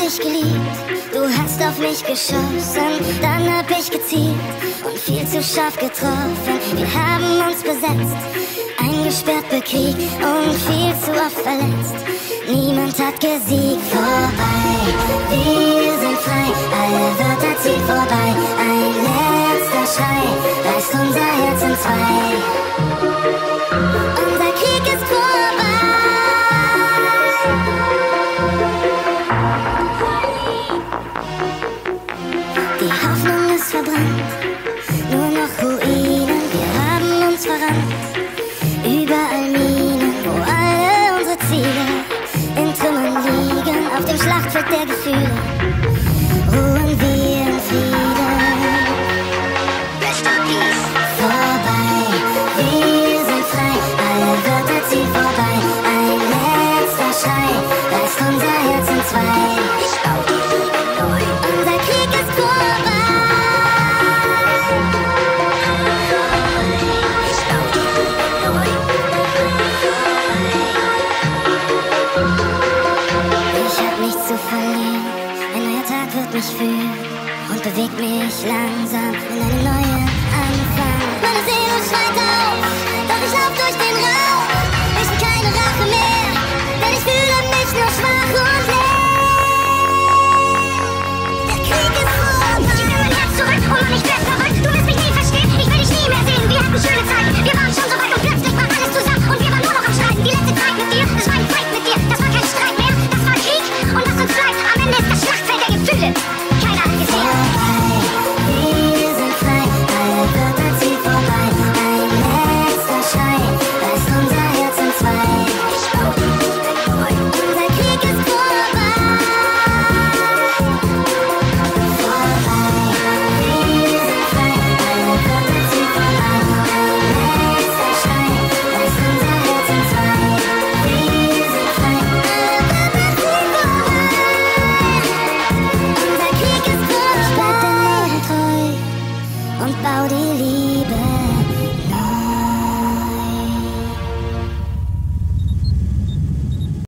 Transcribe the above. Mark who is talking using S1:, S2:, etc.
S1: dich geliebt, du hast auf mich geschossen, dann hab ich gezielt und viel zu scharf getroffen. Wir haben uns besetzt, eingesperrt, bekriegt und viel zu oft verletzt. Niemand hat gesiegt, vorbei, wir sind frei, alle Wörter ziehen vorbei. Ein letzter Schrei reißt unser Herz in zwei. Unser Krieg ist vorbei. Die Hoffnung ist verbrannt, nur noch Ruinen, wir haben uns verrannt. Überall Minen, wo alle unsere Ziele in Trümmern liegen, auf dem Schlachtfeld der Gefühle ruhen wir in Frieden. Vorbei, wir sind frei, alle Wörter ziehen vorbei. Ein letzter Schrei reißt unser Herz in zwei. Unser Krieg ist vorbei. Ich hab nichts zu verlieren, ein neuer Tag wird mich führen und bewegt mich langsam in einen neuen Anfang. Meine Seele schreit auf, doch ich lauf durch den Raum. Ich will keine Rache mehr, denn ich fühle mich nur schwach und leer. Der Krieg ist vorbei. Gib mir mein Herz zurück, oh Mann, ich werd verrückt. Du wirst mich nie verstehen, ich will dich nie mehr sehen. Wir hatten schöne Zeiten, wir waren schon so weit und plötzlich war alles zusammen und wir waren nur noch am Streiten. Die letzte Zeit mit dir, das war ein Fight mit dir, das war kein Streit mehr, das war Krieg und was uns bleibt, am Ende ist das Schlachtfeld der Gefühle. Keiner hat gesehen. Wir sind frei, alle Wörter ziehen vorbei. Ein letzter Schrei reißt unser Herz in zwei. Unser Krieg ist vorbei. Vorbei, wir sind frei, alle Wörter ziehen vorbei. Ein letzter Schrei reißt unser Herz in zwei. Wir sind frei, alle Wörter ziehen vorbei. Unser Krieg ist vorbei. Ich bleib der Nähe treu und bau die Liebe